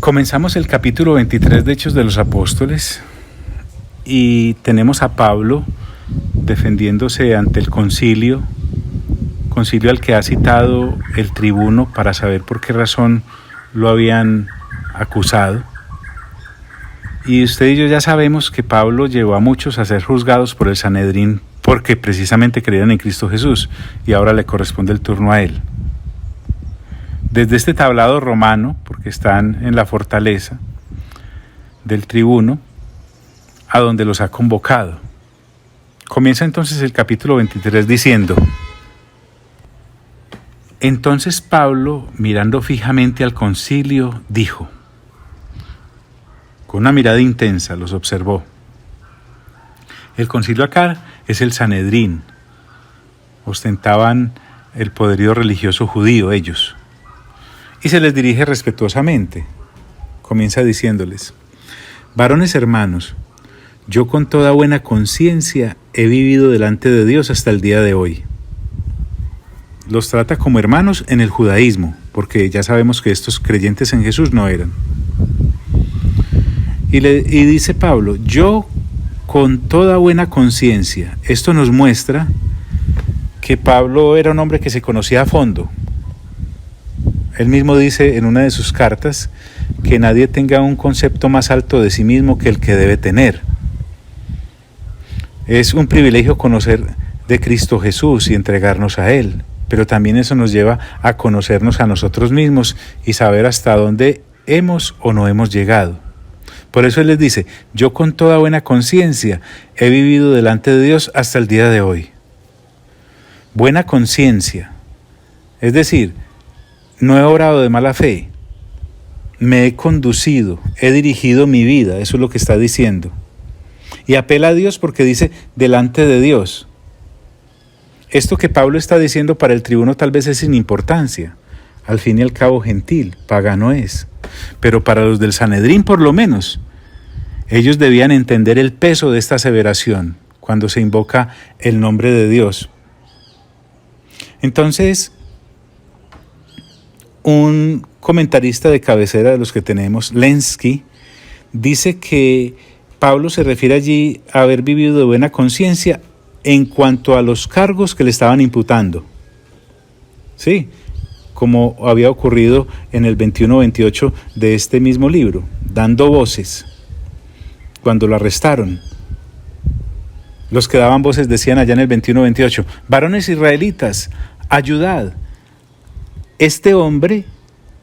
Comenzamos el capítulo 23 de Hechos de los Apóstoles y tenemos a Pablo defendiéndose ante el concilio al que ha citado el tribuno para saber por qué razón lo habían acusado. Y usted y yo ya sabemos que Pablo llevó a muchos a ser juzgados por el Sanedrín porque precisamente creían en Cristo Jesús, y ahora le corresponde el turno a él. Desde este tablado romano, porque están en la fortaleza del tribuno, a donde los ha convocado. Comienza entonces el capítulo 23 diciendo: Entonces Pablo, mirando fijamente al concilio, dijo, con una mirada intensa los observó. El concilio acá es el Sanedrín. Ostentaban el poderío religioso judío ellos. Y se les dirige respetuosamente. Comienza diciéndoles: Varones hermanos, yo con toda buena conciencia he vivido delante de Dios hasta el día de hoy. Los trata como hermanos en el judaísmo, porque ya sabemos que estos creyentes en Jesús no eran. Y dice Pablo, yo con toda buena conciencia. Esto nos muestra que Pablo era un hombre que se conocía a fondo. Él mismo dice en una de sus cartas que nadie tenga un concepto más alto de sí mismo que el que debe tener. Es un privilegio conocer de Cristo Jesús y entregarnos a Él, pero también eso nos lleva a conocernos a nosotros mismos y saber hasta dónde hemos o no hemos llegado. Por eso Él les dice, yo con toda buena conciencia he vivido delante de Dios hasta el día de hoy. Buena conciencia, es decir, no he obrado de mala fe, me he conducido, he dirigido mi vida, eso es lo que está diciendo. Y apela a Dios porque dice, delante de Dios. Esto que Pablo está diciendo para el tribuno tal vez es sin importancia, al fin y al cabo gentil, pagano es. Pero para los del Sanedrín por lo menos, ellos debían entender el peso de esta aseveración cuando se invoca el nombre de Dios. Entonces, un comentarista de cabecera de los que tenemos, Lenski, dice que Pablo se refiere allí a haber vivido de buena conciencia en cuanto a los cargos que le estaban imputando. Sí, como había ocurrido en el 21-28 de este mismo libro, dando voces. Cuando lo arrestaron, los que daban voces decían allá en el 21-28, varones israelitas, ayudad. Este hombre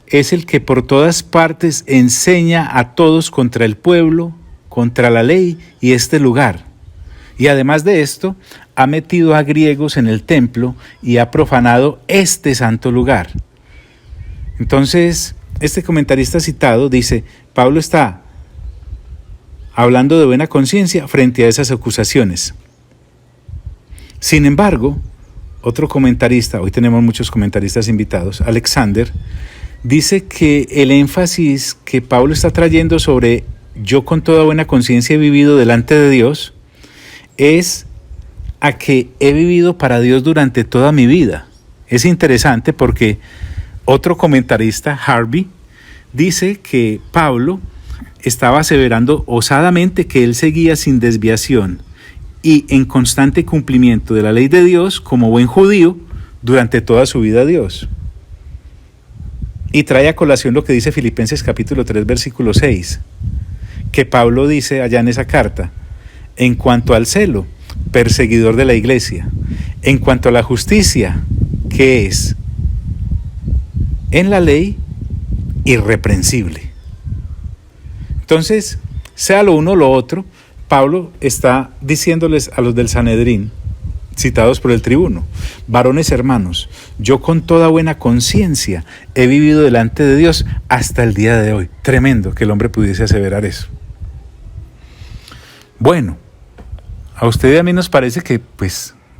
es el que por todas partes enseña a todos contra el pueblo, contra la ley y este lugar. Y además de esto, ha metido a griegos en el templo y ha profanado este santo lugar. Entonces, este comentarista citado dice, Pablo está hablando de buena conciencia frente a esas acusaciones. Sin embargo, otro comentarista, hoy tenemos muchos comentaristas invitados, Alexander, dice que el énfasis que Pablo está trayendo sobre yo con toda buena conciencia he vivido delante de Dios, es a que he vivido para Dios durante toda mi vida. Es interesante porque otro comentarista, Harvey, dice que Pablo estaba aseverando osadamente que él seguía sin desviación y en constante cumplimiento de la ley de Dios como buen judío durante toda su vida a Dios. Y trae a colación lo que dice Filipenses capítulo 3, versículo 6, que Pablo dice allá en esa carta, en cuanto al celo, perseguidor de la iglesia, en cuanto a la justicia, ¿qué es? En la ley, irreprensible. Entonces, sea lo uno o lo otro, Pablo está diciéndoles a los del Sanedrín, citados por el tribuno, varones hermanos, yo con toda buena conciencia he vivido delante de Dios hasta el día de hoy. Tremendo que el hombre pudiese aseverar eso. Bueno, a usted y a mí nos parece que,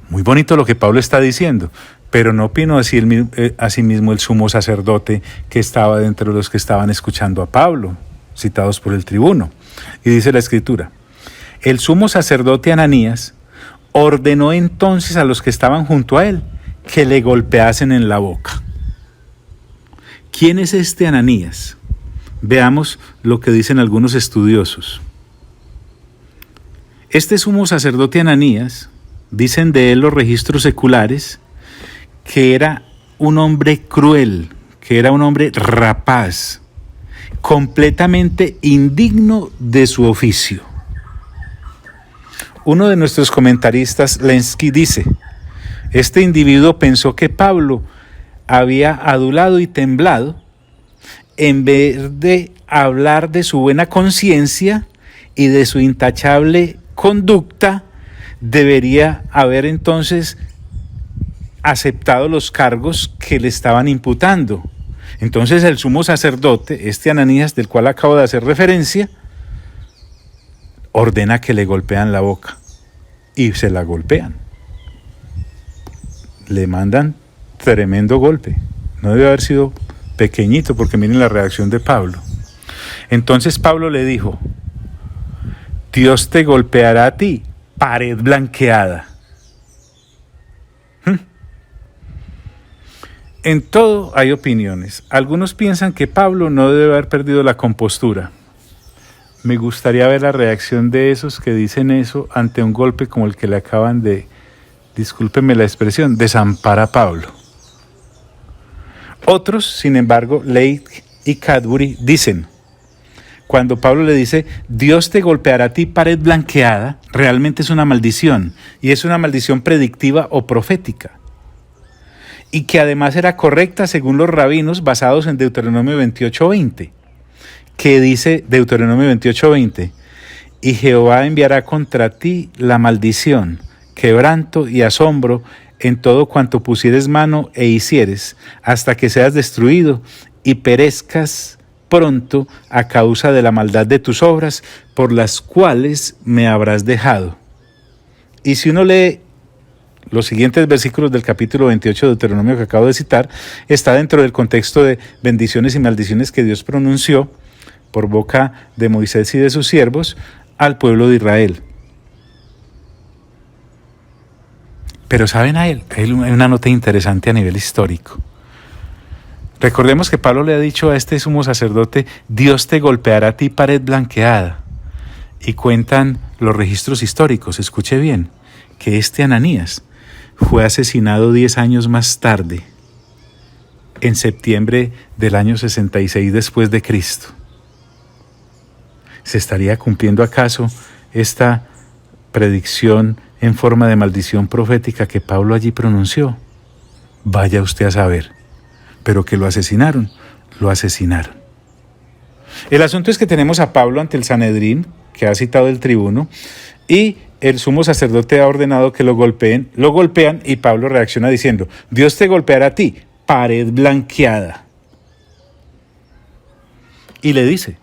muy bonito lo que Pablo está diciendo, pero no opinó así mismo el sumo sacerdote que estaba dentro de los que estaban escuchando a Pablo, citados por el tribuno. Y dice la Escritura, el sumo sacerdote Ananías ordenó entonces a los que estaban junto a él que le golpeasen en la boca. ¿Quién es este Ananías? Veamos lo que dicen algunos estudiosos. Este sumo sacerdote Ananías, dicen de él los registros seculares, que era un hombre cruel, que era un hombre rapaz, completamente indigno de su oficio. Uno de nuestros comentaristas, Lenski, dice: este individuo pensó que Pablo había adulado y temblado en vez de hablar de su buena conciencia y de su intachable conducta. Debería haber entonces aceptado los cargos que le estaban imputando. Entonces el sumo sacerdote, este Ananías del cual acabo de hacer referencia, ordena que le golpean la boca, y se la golpean. Le mandan tremendo golpe. No debe haber sido pequeñito, porque miren la reacción de Pablo. Entonces Pablo le dijo: Dios te golpeará a ti, pared blanqueada. En todo hay opiniones. Algunos piensan que Pablo no debe haber perdido la compostura. Me gustaría ver la reacción de esos que dicen eso ante un golpe como el que le acaban de, discúlpeme la expresión, desampara a Pablo. Otros, sin embargo, Lake y Cadbury, dicen: cuando Pablo le dice, Dios te golpeará a ti, pared blanqueada, realmente es una maldición, y es una maldición predictiva o profética, y que además era correcta según los rabinos basados en Deuteronomio 28:20, que dice Deuteronomio 28:20, y Jehová enviará contra ti la maldición, quebranto y asombro en todo cuanto pusieres mano e hicieres, hasta que seas destruido y perezcas pronto a causa de la maldad de tus obras, por las cuales me habrás dejado. Y si uno lee los siguientes versículos del capítulo 28 de Deuteronomio que acabo de citar, está dentro del contexto de bendiciones y maldiciones que Dios pronunció por boca de Moisés y de sus siervos al pueblo de Israel. Pero ¿saben hay una nota interesante a nivel histórico? Recordemos que Pablo le ha dicho a este sumo sacerdote: Dios te golpeará a ti, pared blanqueada. Y cuentan los registros históricos, escuche bien, que este Ananías fue asesinado 10 años más tarde, en septiembre del año 66 después de Cristo. ¿Se estaría cumpliendo acaso esta predicción en forma de maldición profética que Pablo allí pronunció? Vaya usted a saber. Pero que lo asesinaron. El asunto es que tenemos a Pablo ante el Sanedrín, que ha citado el tribuno, y el sumo sacerdote ha ordenado que lo golpean, y Pablo reacciona diciendo: Dios te golpeará a ti, pared blanqueada. Y le dice: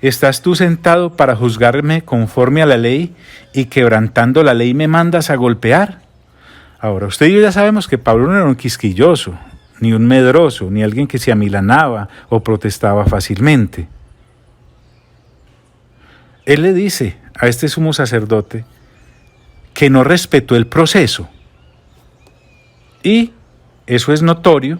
¿estás tú sentado para juzgarme conforme a la ley, y quebrantando la ley me mandas a golpear? Ahora, usted y yo ya sabemos que Pablo no era un quisquilloso, ni un medroso, ni alguien que se amilanaba o protestaba fácilmente. Él le dice a este sumo sacerdote que no respetó el proceso. Y eso es notorio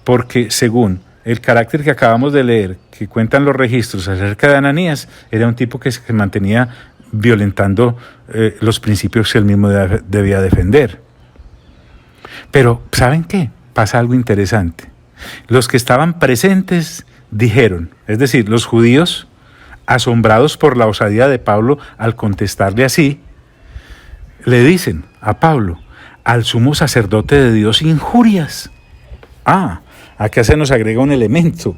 porque, según el carácter que acabamos de leer, que cuentan los registros acerca de Ananías, era un tipo que se mantenía violentando los principios que él mismo debía defender. Pero, ¿saben qué? Pasa algo interesante. Los que estaban presentes dijeron, es decir, los judíos, asombrados por la osadía de Pablo al contestarle así, le dicen a Pablo: al sumo sacerdote de Dios injurias. Acá se nos agrega un elemento,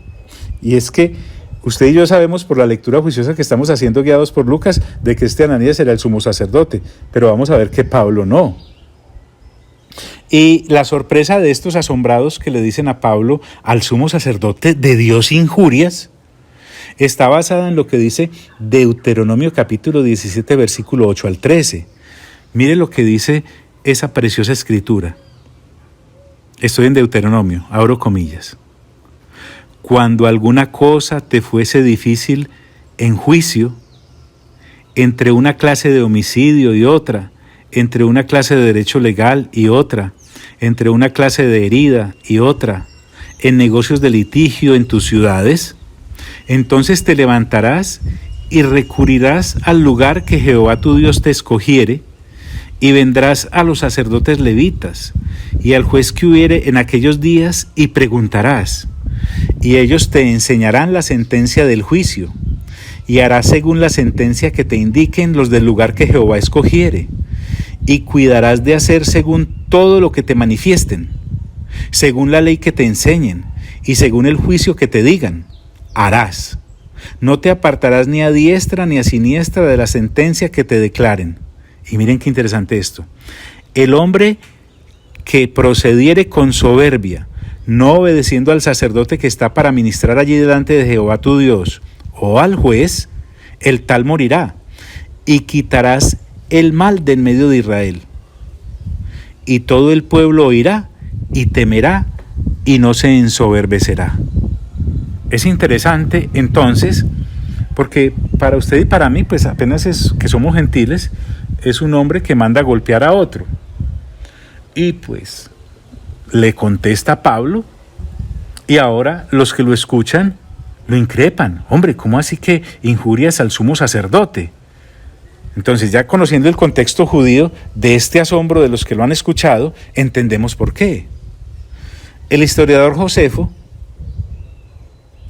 y es que usted y yo sabemos por la lectura juiciosa que estamos haciendo guiados por Lucas de que este Ananías era el sumo sacerdote, pero vamos a ver que Pablo no. Y la sorpresa de estos asombrados que le dicen a Pablo: al sumo sacerdote de Dios injurias, está basada en lo que dice Deuteronomio capítulo 17, versículo 8 al 13. Mire lo que dice esa preciosa escritura. Estoy en Deuteronomio, abro comillas. Cuando alguna cosa te fuese difícil en juicio, entre una clase de homicidio y otra, entre una clase de derecho legal y otra, entre una clase de herida y otra, en negocios de litigio en tus ciudades, Entonces te levantarás y recurrirás al lugar que Jehová tu Dios te escogiere, y vendrás a los sacerdotes levitas y al juez que hubiere en aquellos días, y preguntarás, y ellos te enseñarán la sentencia del juicio, y harás según la sentencia que te indiquen los del lugar que Jehová escogiere, y cuidarás de hacer según todo lo que te manifiesten, según la ley que te enseñen, y según el juicio que te digan, harás. No te apartarás ni a diestra ni a siniestra de la sentencia que te declaren. Y miren qué interesante esto. El hombre que procediere con soberbia, no obedeciendo al sacerdote que está para ministrar allí delante de Jehová tu Dios, o al juez, el tal morirá, y quitarás el mal del medio de Israel. Y todo el pueblo oirá y temerá y no se ensoberbecerá. Es interesante entonces, porque para usted y para mí, pues apenas es que somos gentiles, es un hombre que manda a golpear a otro. Y pues le contesta Pablo, y ahora los que lo escuchan lo increpan. Hombre, ¿cómo así que injurias al sumo sacerdote? Entonces, ya conociendo el contexto judío de este asombro de los que lo han escuchado, entendemos por qué. El historiador Josefo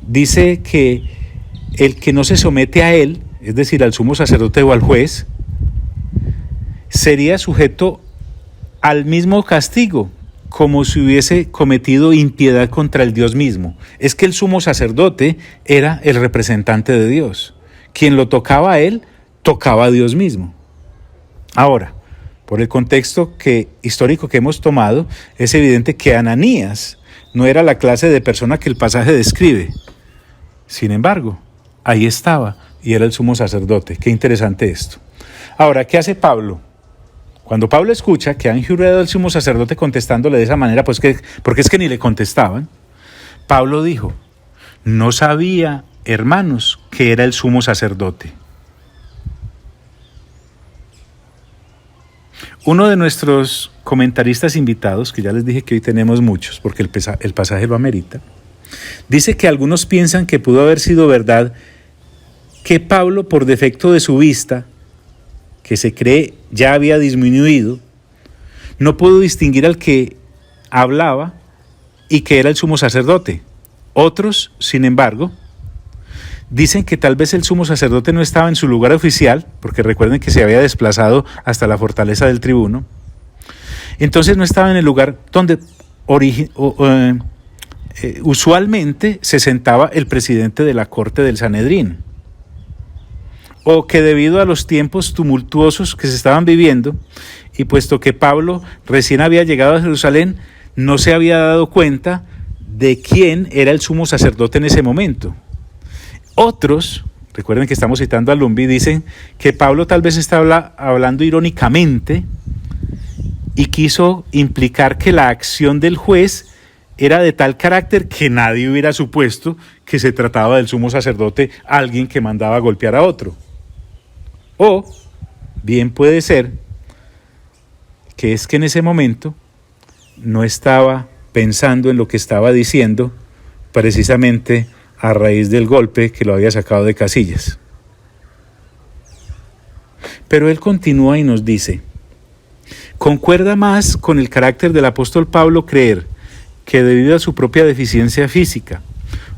dice que el que no se somete a él, es decir, al sumo sacerdote o al juez, sería sujeto al mismo castigo, como si hubiese cometido impiedad contra el Dios mismo. Es que el sumo sacerdote era el representante de Dios. Quien lo tocaba a él, tocaba a Dios mismo. Ahora, por el contexto histórico que hemos tomado, es evidente que Ananías no era la clase de persona que el pasaje describe. Sin embargo, ahí estaba y era el sumo sacerdote. Qué interesante esto. Ahora, ¿qué hace Pablo? Cuando Pablo escucha que han injuriado al sumo sacerdote contestándole de esa manera, porque es que ni le contestaban, Pablo dijo, no sabía, hermanos, que era el sumo sacerdote. Uno de nuestros comentaristas invitados, que ya les dije que hoy tenemos muchos, porque el pasaje lo amerita, dice que algunos piensan que pudo haber sido verdad que Pablo, por defecto de su vista, que se cree ya había disminuido, no pudo distinguir al que hablaba y que era el sumo sacerdote. Otros, sin embargo, dicen que tal vez el sumo sacerdote no estaba en su lugar oficial, porque recuerden que se había desplazado hasta la fortaleza del tribuno. Entonces no estaba en el lugar donde usualmente se sentaba el presidente de la corte del Sanedrín. O que debido a los tiempos tumultuosos que se estaban viviendo, y puesto que Pablo recién había llegado a Jerusalén, no se había dado cuenta de quién era el sumo sacerdote en ese momento. Otros, recuerden que estamos citando a Lumbi, dicen que Pablo tal vez estaba hablando irónicamente y quiso implicar que la acción del juez era de tal carácter que nadie hubiera supuesto que se trataba del sumo sacerdote, alguien que mandaba a golpear a otro. O bien puede ser que es que en ese momento no estaba pensando en lo que estaba diciendo precisamente a raíz del golpe que lo había sacado de casillas. Pero él continúa y nos dice, concuerda más con el carácter del apóstol Pablo creer que debido a su propia deficiencia física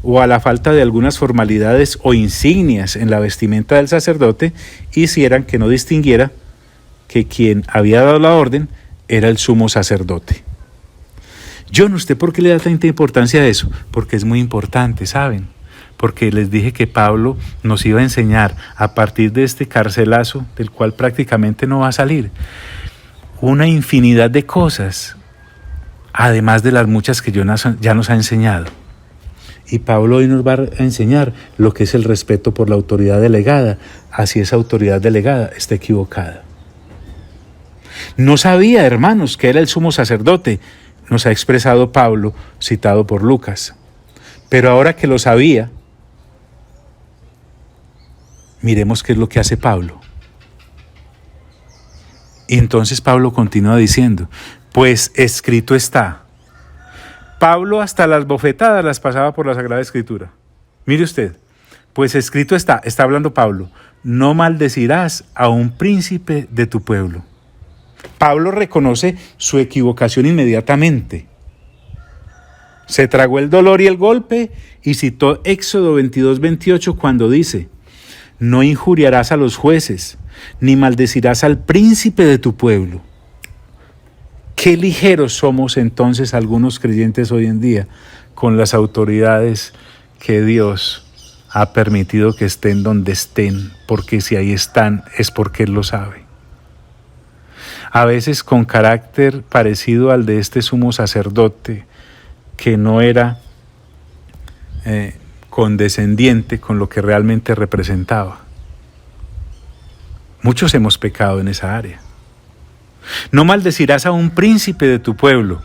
o a la falta de algunas formalidades o insignias en la vestimenta del sacerdote, hicieran que no distinguiera que quien había dado la orden era el sumo sacerdote. Yo no sé por qué le da tanta importancia a eso, porque es muy importante, ¿saben? Porque les dije que Pablo nos iba a enseñar a partir de este carcelazo, del cual prácticamente no va a salir, una infinidad de cosas, además de las muchas que ya nos ha enseñado. Y Pablo hoy nos va a enseñar lo que es el respeto por la autoridad delegada, así esa autoridad delegada está equivocada. No sabía, hermanos, que era el sumo sacerdote, nos ha expresado Pablo, citado por Lucas. Pero ahora que lo sabía, miremos qué es lo que hace Pablo. Y entonces Pablo continúa diciendo, pues escrito está. Pablo hasta las bofetadas las pasaba por la Sagrada Escritura. Mire usted, Pues escrito está hablando Pablo, no maldecirás a un príncipe de tu pueblo. Pablo reconoce su equivocación inmediatamente. Se tragó el dolor y el golpe y citó Éxodo 22:28 cuando dice, no injuriarás a los jueces, ni maldecirás al príncipe de tu pueblo. Qué ligeros somos entonces algunos creyentes hoy en día con las autoridades que Dios ha permitido que estén donde estén, porque si ahí están es porque Él lo sabe. A veces con carácter parecido al de este sumo sacerdote, que no era condescendiente con lo que realmente representaba. Muchos hemos pecado en esa área. No maldecirás a un príncipe de tu pueblo.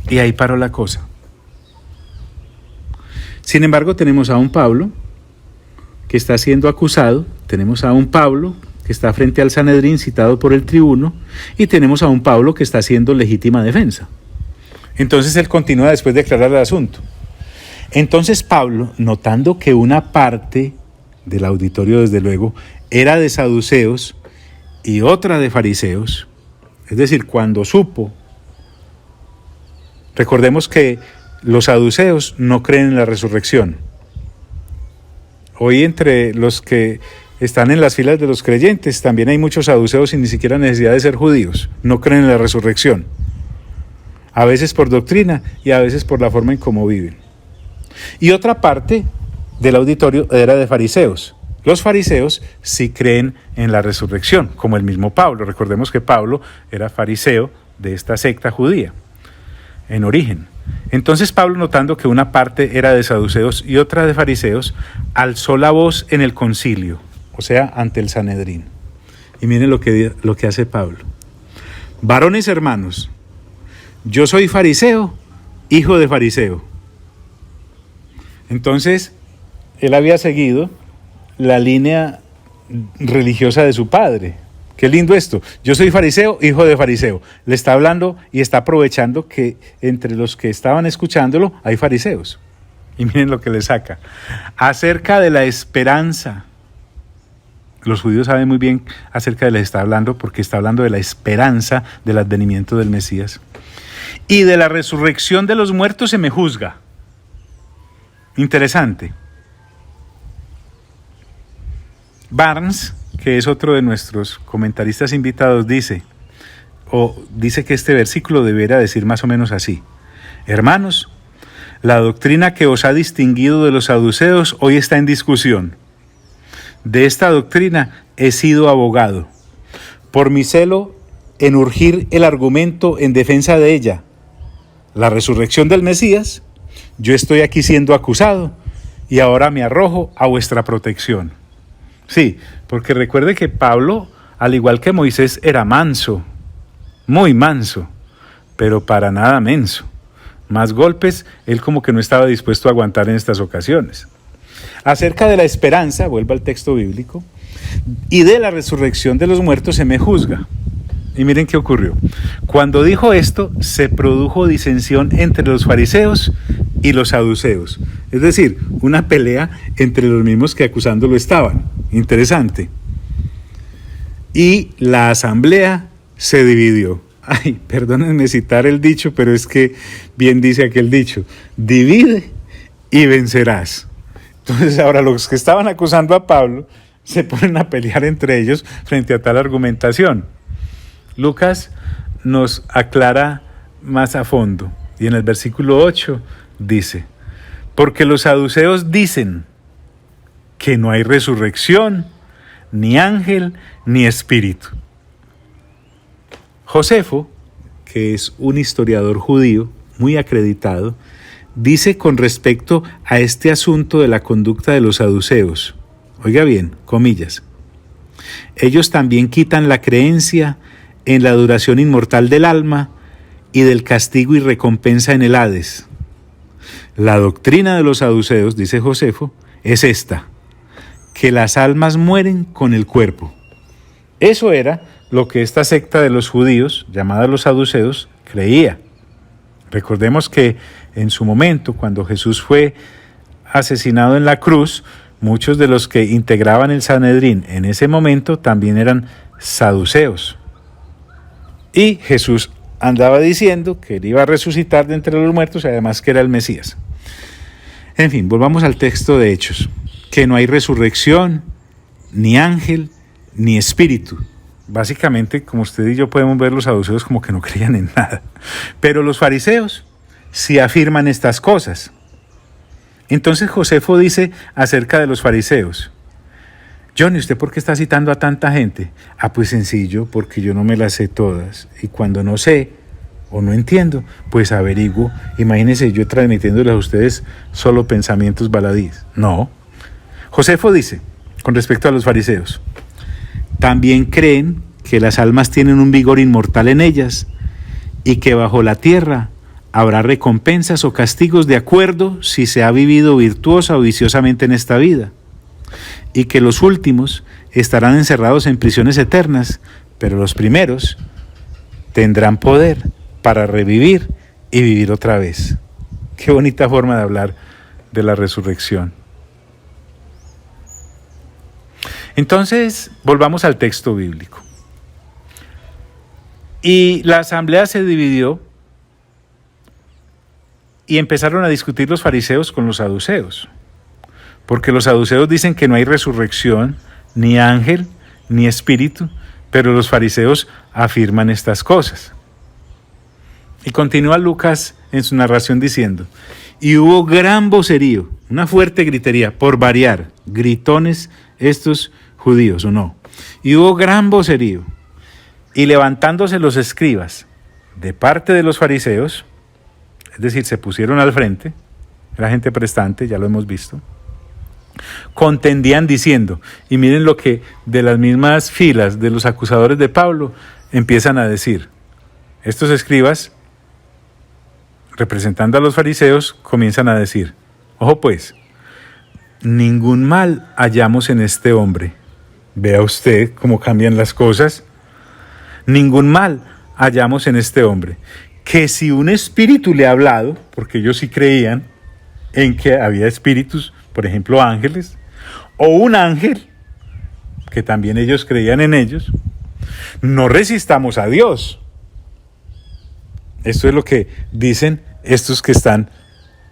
Y ahí paró la cosa. Sin embargo, tenemos a un Pablo que está siendo acusado, tenemos a un Pablo que está frente al Sanedrín citado por el tribuno, y tenemos a un Pablo que está haciendo legítima defensa. Entonces él continúa después de aclarar el asunto. Entonces Pablo, notando que una parte del auditorio, desde luego, era de saduceos y otra de fariseos, es decir, cuando supo, recordemos que los saduceos no creen en la resurrección. Hoy entre los que están en las filas de los creyentes también hay muchos saduceos sin ni siquiera necesidad de ser judíos, no creen en la resurrección. A veces por doctrina y a veces por la forma en cómo viven. Y otra parte del auditorio era de fariseos. Los fariseos sí creen en la resurrección, como el mismo Pablo. Recordemos que Pablo era fariseo de esta secta judía, en origen. Entonces Pablo, notando que una parte era de saduceos y otra de fariseos, alzó la voz en el concilio, o sea, ante el Sanedrín. Y miren lo que hace Pablo. Varones hermanos, yo soy fariseo, hijo de fariseo. Entonces, él había seguido la línea religiosa de su padre. Qué lindo esto. Yo soy fariseo, hijo de fariseo. Le está hablando y está aprovechando que entre los que estaban escuchándolo hay fariseos. Y miren lo que le saca. Acerca de la esperanza. Los judíos saben muy bien acerca de lo que está hablando, porque está hablando de la esperanza del advenimiento del Mesías. Y de la resurrección de los muertos se me juzga. Interesante. Barnes, que es otro de nuestros comentaristas invitados, dice que este versículo debiera decir más o menos así: hermanos, la doctrina que os ha distinguido de los saduceos hoy está en discusión. De esta doctrina he sido abogado, por mi celo en urgir el argumento en defensa de ella, la resurrección del Mesías. Yo estoy aquí siendo acusado y ahora me arrojo a vuestra protección. Sí, porque recuerde que Pablo, al igual que Moisés, era manso, muy manso, pero para nada menso. Más golpes, él como que no estaba dispuesto a aguantar en estas ocasiones. Acerca de la esperanza, vuelvo al texto bíblico, y de la resurrección de los muertos se me juzga. Y miren qué ocurrió. Cuando dijo esto, se produjo disensión entre los fariseos y los saduceos. Es decir, una pelea entre los mismos que acusándolo estaban. Interesante. Y la asamblea se dividió. Ay, perdónenme citar el dicho, pero es que bien dice aquel dicho: divide y vencerás. Entonces ahora los que estaban acusando a Pablo se ponen a pelear entre ellos frente a tal argumentación. Lucas nos aclara más a fondo y en el versículo 8 dice: porque los saduceos dicen que no hay resurrección, ni ángel, ni espíritu. Josefo, que es un historiador judío muy acreditado, dice con respecto a este asunto de la conducta de los saduceos, oiga bien, comillas, ellos también quitan la creencia en la duración inmortal del alma y del castigo y recompensa en el Hades. La doctrina de los saduceos, dice Josefo, es esta: que las almas mueren con el cuerpo. Eso era lo que esta secta de los judíos, llamada los saduceos, creía. Recordemos que en su momento, cuando Jesús fue asesinado en la cruz, muchos de los que integraban el Sanedrín en ese momento también eran saduceos. Y Jesús andaba diciendo que él iba a resucitar de entre los muertos y además que era el Mesías. En fin, volvamos al texto de Hechos, que no hay resurrección, ni ángel, ni espíritu. Básicamente, como usted y yo podemos ver, los saduceos como que no creían en nada. Pero los fariseos sí afirman estas cosas. Entonces Josefo dice acerca de los fariseos: Johnny, ¿usted por qué está citando a tanta gente? Pues sencillo, porque yo no me las sé todas. Y cuando no sé o no entiendo, pues averiguo. Imagínense yo transmitiéndoles a ustedes solo pensamientos baladíes. No. Josefo dice, con respecto a los fariseos: también creen que las almas tienen un vigor inmortal en ellas y que bajo la tierra habrá recompensas o castigos de acuerdo si se ha vivido virtuosa o viciosamente en esta vida, y que los últimos estarán encerrados en prisiones eternas, pero los primeros tendrán poder para revivir y vivir otra vez. Qué bonita forma de hablar de la resurrección. Entonces, volvamos al texto bíblico. Y la asamblea se dividió y empezaron a discutir los fariseos con los saduceos, porque los saduceos dicen que no hay resurrección, ni ángel, ni espíritu, pero los fariseos afirman estas cosas. Y continúa Lucas en su narración diciendo: y hubo gran vocerío, una fuerte gritería, por variar, gritones estos judíos, ¿o no? Y hubo gran vocerío, y levantándose los escribas de parte de los fariseos, es decir, se pusieron al frente, era gente prestante, ya lo hemos visto, contendían diciendo, y miren lo que de las mismas filas de los acusadores de Pablo empiezan a decir. Estos escribas, representando a los fariseos, comienzan a decir: ojo pues, ningún mal hallamos en este hombre. Vea usted cómo cambian las cosas. Ningún mal hallamos en este hombre. Que si un espíritu le ha hablado, porque ellos sí creían en que había espíritus, por ejemplo ángeles, o un ángel, que también ellos creían en ellos, no resistamos a Dios. Esto es lo que dicen estos que están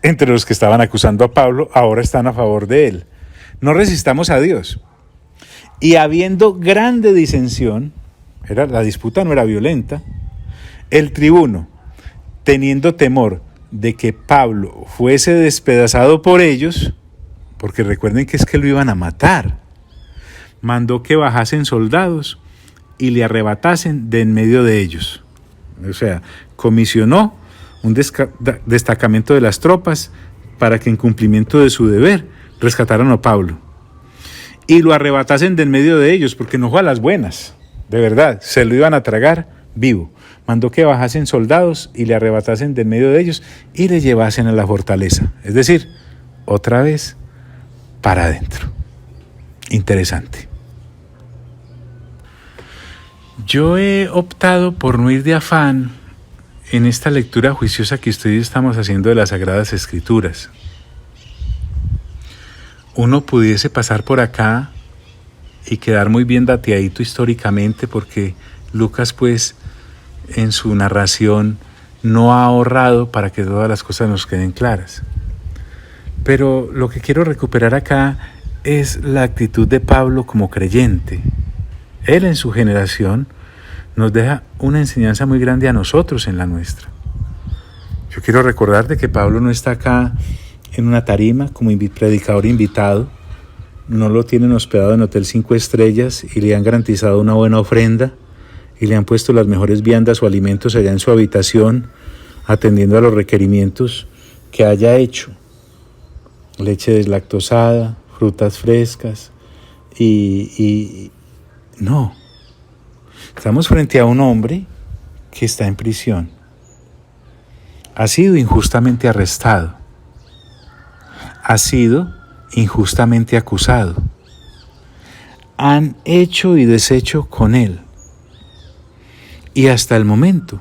entre los que estaban acusando a Pablo, ahora están a favor de él. No resistamos a Dios. Y habiendo grande disensión, la disputa no era violenta, el tribuno, teniendo temor de que Pablo fuese despedazado por ellos, porque recuerden que es que lo iban a matar, mandó que bajasen soldados y le arrebatasen de en medio de ellos. O sea, comisionó un destacamento de las tropas para que en cumplimiento de su deber rescataran a Pablo y lo arrebatasen de en medio de ellos, porque no fue a las buenas, de verdad, se lo iban a tragar vivo. Mandó que bajasen soldados y le arrebatasen de en medio de ellos y le llevasen a la fortaleza, es decir, otra vez para adentro. Interesante. Yo he optado por no ir de afán en esta lectura juiciosa que ustedes estamos haciendo de las Sagradas Escrituras. Uno pudiese pasar por acá y quedar muy bien dateadito históricamente, porque Lucas pues en su narración no ha ahorrado para que todas las cosas nos queden claras. Pero lo que quiero recuperar acá es la actitud de Pablo como creyente. Él en su generación nos deja una enseñanza muy grande a nosotros en la nuestra. Yo quiero recordarte que Pablo no está acá en una tarima como predicador invitado, no lo tienen hospedado en Hotel 5 Estrellas y le han garantizado una buena ofrenda y le han puesto las mejores viandas o alimentos allá en su habitación, atendiendo a los requerimientos que haya hecho. Leche deslactosada, frutas frescas y no. Estamos frente a un hombre que está en prisión. Ha sido injustamente arrestado. Ha sido injustamente acusado. Han hecho y deshecho con él. Y hasta el momento,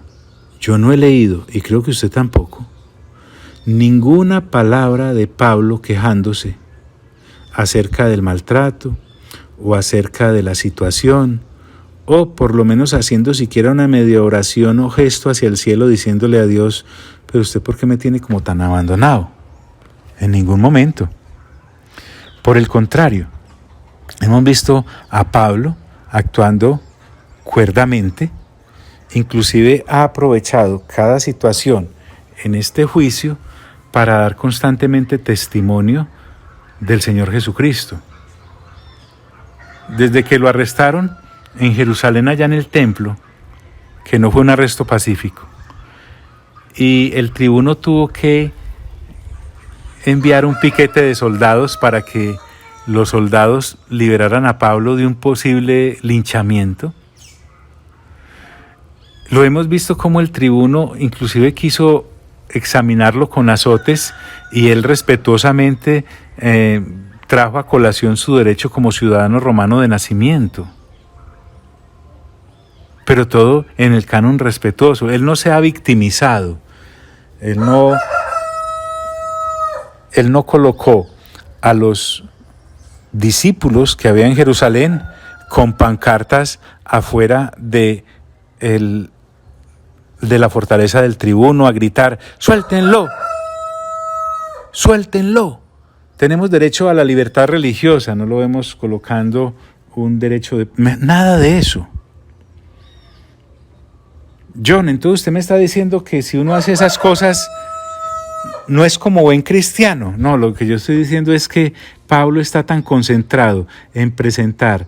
yo no he leído, y creo que usted tampoco, ninguna palabra de Pablo quejándose acerca del maltrato o acerca de la situación, o por lo menos haciendo siquiera una media oración o gesto hacia el cielo diciéndole a Dios, pero usted ¿por qué me tiene como tan abandonado? En ningún momento. Por el contrario, hemos visto a Pablo actuando cuerdamente, inclusive ha aprovechado cada situación en este juicio para dar constantemente testimonio del Señor Jesucristo. Desde que lo arrestaron en Jerusalén, allá en el templo, que no fue un arresto pacífico, y el tribuno tuvo que enviar un piquete de soldados para que los soldados liberaran a Pablo de un posible linchamiento. Lo hemos visto como el tribuno inclusive quiso examinarlo con azotes y él respetuosamente trajo a colación su derecho como ciudadano romano de nacimiento. Pero todo en el canon respetuoso. Él no se ha victimizado. Él no colocó a los discípulos que había en Jerusalén con pancartas afuera de la fortaleza del tribuno a gritar: ¡suéltenlo! ¡Suéltenlo! Tenemos derecho a la libertad religiosa, no lo vemos colocando un derecho de... Nada de eso. John, entonces usted me está diciendo que si uno hace esas cosas no es como buen cristiano. No, lo que yo estoy diciendo es que Pablo está tan concentrado en presentar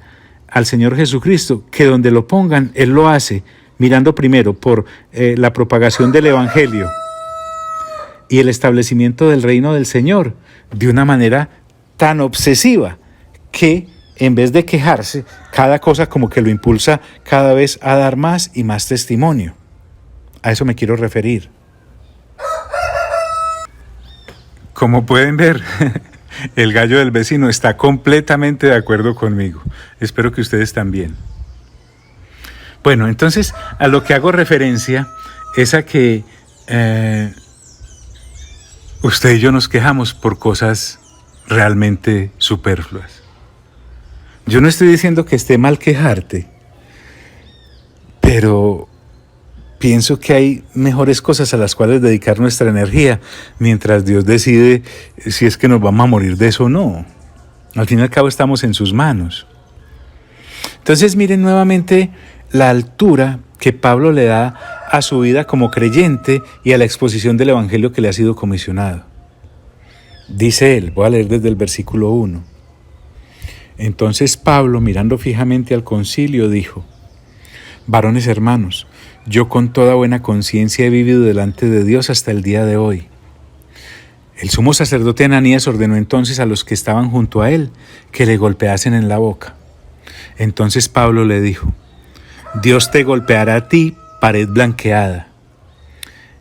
al Señor Jesucristo que donde lo pongan, él lo hace mirando primero por la propagación del Evangelio y el establecimiento del reino del Señor de una manera tan obsesiva que en vez de quejarse, cada cosa como que lo impulsa cada vez a dar más y más testimonio. A eso me quiero referir. Como pueden ver, el gallo del vecino está completamente de acuerdo conmigo. Espero que ustedes también. Bueno, entonces a lo que hago referencia es a que usted y yo nos quejamos por cosas realmente superfluas. Yo no estoy diciendo que esté mal quejarte, pero pienso que hay mejores cosas a las cuales dedicar nuestra energía mientras Dios decide si es que nos vamos a morir de eso o no. Al fin y al cabo estamos en sus manos. Entonces miren nuevamente la altura que Pablo le da a su vida como creyente y a la exposición del Evangelio que le ha sido comisionado. Dice él, voy a leer desde el versículo 1. Entonces Pablo, mirando fijamente al concilio, dijo: varones hermanos, yo con toda buena conciencia he vivido delante de Dios hasta el día de hoy. El sumo sacerdote Ananías ordenó entonces a los que estaban junto a él que le golpeasen en la boca. Entonces Pablo le dijo: Dios te golpeará a ti, pared blanqueada.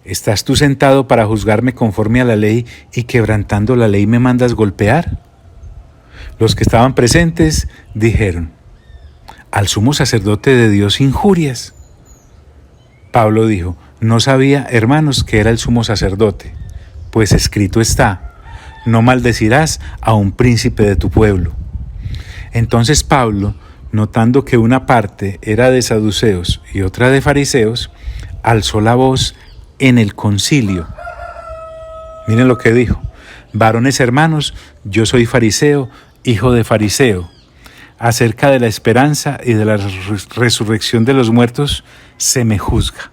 ¿Estás tú sentado para juzgarme conforme a la ley y quebrantando la ley me mandas golpear? Los que estaban presentes dijeron: al sumo sacerdote de Dios injurias. Pablo dijo: no sabía, hermanos, que era el sumo sacerdote, pues escrito está: no maldecirás a un príncipe de tu pueblo. Entonces Pablo, notando que una parte era de saduceos y otra de fariseos, alzó la voz en el concilio. Miren lo que dijo: varones hermanos, yo soy fariseo, hijo de fariseo. Acerca de la esperanza y de la resurrección de los muertos se me juzga.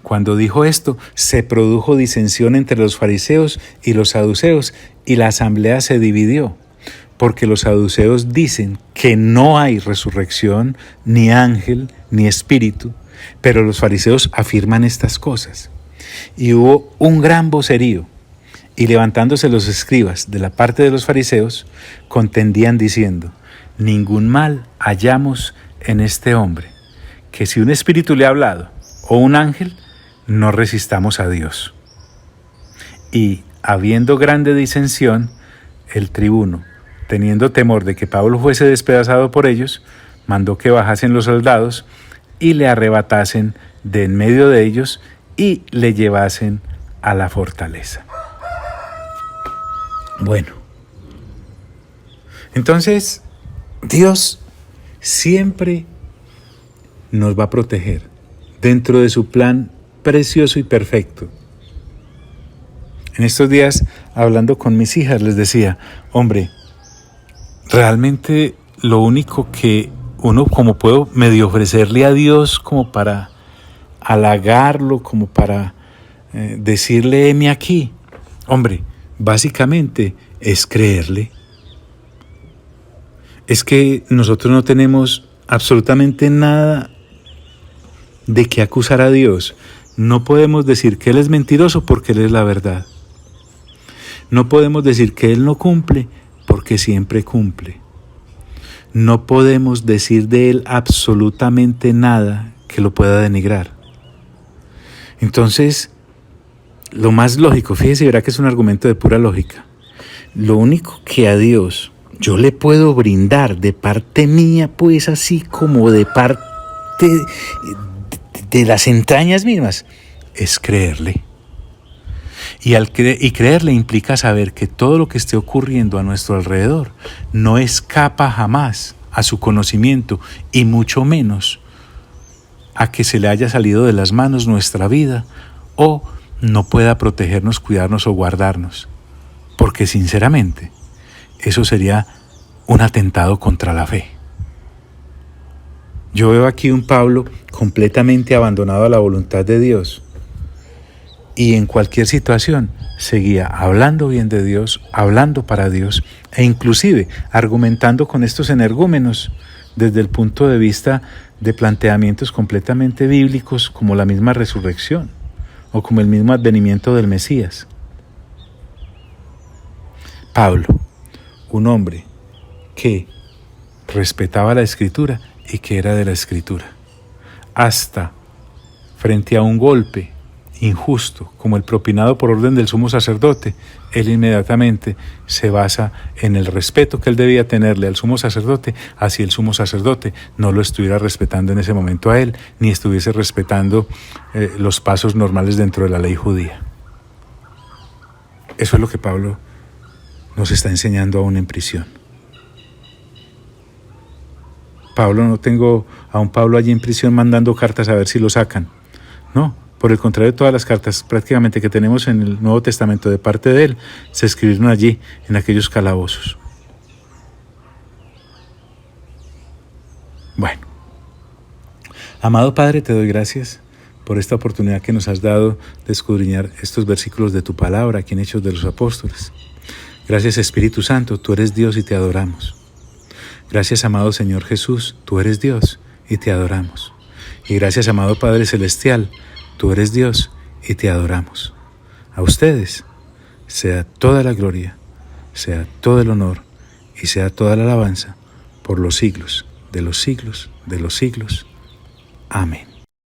Cuando dijo esto, se produjo disensión entre los fariseos y los saduceos, y la asamblea se dividió, porque los saduceos dicen que no hay resurrección, ni ángel, ni espíritu, pero los fariseos afirman estas cosas. Y hubo un gran vocerío, y levantándose los escribas de la parte de los fariseos, contendían diciendo: ningún mal hallamos en este hombre, que si un espíritu le ha hablado, o un ángel, no resistamos a Dios. Y, habiendo grande disensión, el tribuno, teniendo temor de que Pablo fuese despedazado por ellos, mandó que bajasen los soldados y le arrebatasen de en medio de ellos y le llevasen a la fortaleza. Bueno, entonces Dios siempre nos va a proteger dentro de su plan precioso y perfecto. En estos días, hablando con mis hijas, les decía, hombre, realmente lo único que uno como puedo medio ofrecerle a Dios como para halagarlo, como para decirle, heme aquí, hombre, básicamente es creerle. Es que nosotros no tenemos absolutamente nada de qué acusar a Dios. No podemos decir que Él es mentiroso porque Él es la verdad. No podemos decir que Él no cumple porque siempre cumple. No podemos decir de Él absolutamente nada que lo pueda denigrar. Entonces, lo más lógico, fíjese, verá que es un argumento de pura lógica. Lo único que a Dios yo le puedo brindar de parte mía, pues así como de parte de las entrañas mismas, es creerle. Y creerle implica saber que todo lo que esté ocurriendo a nuestro alrededor no escapa jamás a su conocimiento y mucho menos a que se le haya salido de las manos nuestra vida o no pueda protegernos, cuidarnos o guardarnos. Porque sinceramente, eso sería un atentado contra la fe. Yo veo aquí un Pablo completamente abandonado a la voluntad de Dios y en cualquier situación seguía hablando bien de Dios, hablando para Dios e inclusive argumentando con estos energúmenos desde el punto de vista de planteamientos completamente bíblicos como la misma resurrección o como el mismo advenimiento del Mesías. Pablo, un hombre que respetaba la Escritura y que era de la Escritura, hasta frente a un golpe injusto como el propinado por orden del sumo sacerdote, él inmediatamente se basa en el respeto que él debía tenerle al sumo sacerdote, así el sumo sacerdote no lo estuviera respetando en ese momento a él, ni estuviese respetando los pasos normales dentro de la ley judía. Eso es lo que Pablo nos está enseñando aún en prisión. No tengo a un Pablo allí en prisión mandando cartas a ver si lo sacan. No, por el contrario, todas las cartas prácticamente que tenemos en el Nuevo Testamento de parte de él se escribieron allí, en aquellos calabozos. Bueno, amado Padre, te doy gracias por esta oportunidad que nos has dado de escudriñar estos versículos de tu palabra aquí en Hechos de los Apóstoles. Gracias, Espíritu Santo, tú eres Dios y te adoramos. Gracias, amado Señor Jesús, tú eres Dios y te adoramos. Y gracias, amado Padre Celestial, tú eres Dios y te adoramos. A ustedes sea toda la gloria, sea todo el honor y sea toda la alabanza por los siglos de los siglos de los siglos. Amén.